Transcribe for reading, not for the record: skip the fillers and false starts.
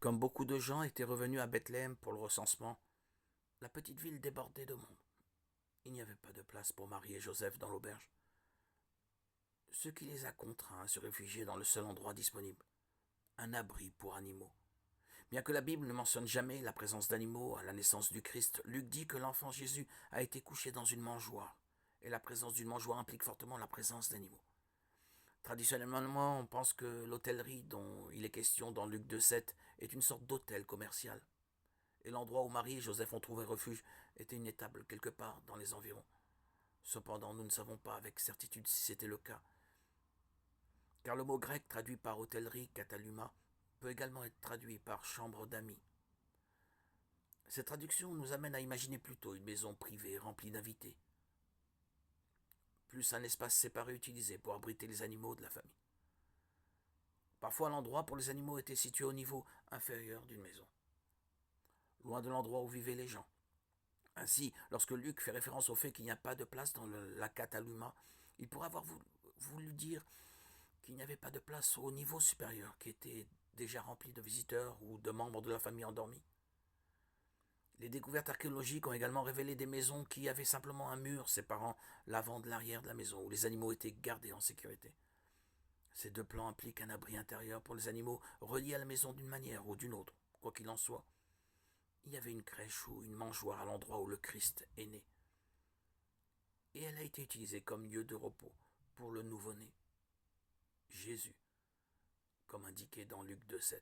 Comme beaucoup de gens étaient revenus à Bethléem pour le recensement, la petite ville débordait de monde. Il n'y avait pas de place pour Marie et Joseph dans l'auberge, ce qui les a contraints à se réfugier dans le seul endroit disponible, un abri pour animaux. Bien que la Bible ne mentionne jamais la présence d'animaux à la naissance du Christ, Luc dit que l'enfant Jésus a été couché dans une mangeoire, et la présence d'une mangeoire implique fortement la présence d'animaux. Traditionnellement, on pense que l'hôtellerie dont il est question dans Luc 2,7 est une sorte d'hôtel commercial, et l'endroit où Marie et Joseph ont trouvé refuge était une étable quelque part dans les environs. Cependant, nous ne savons pas avec certitude si c'était le cas, car le mot grec traduit par hôtellerie, kataluma, peut également être traduit par chambre d'amis. Cette traduction nous amène à imaginer plutôt une maison privée remplie d'invités, plus un espace séparé utilisé pour abriter les animaux de la famille. Parfois, l'endroit pour les animaux était situé au niveau inférieur d'une maison, loin de l'endroit où vivaient les gens. Ainsi, lorsque Luc fait référence au fait qu'il n'y a pas de place dans la Cataluma, il pourrait avoir voulu dire qu'il n'y avait pas de place au niveau supérieur, qui était déjà rempli de visiteurs ou de membres de la famille endormis. Les découvertes archéologiques ont également révélé des maisons qui avaient simplement un mur séparant l'avant de l'arrière de la maison, où les animaux étaient gardés en sécurité. Ces deux plans impliquent un abri intérieur pour les animaux reliés à la maison d'une manière ou d'une autre. Quoi qu'il en soit, il y avait une crèche ou une mangeoire à l'endroit où le Christ est né. Et elle a été utilisée comme lieu de repos pour le nouveau-né, Jésus, comme indiqué dans Luc 2,7.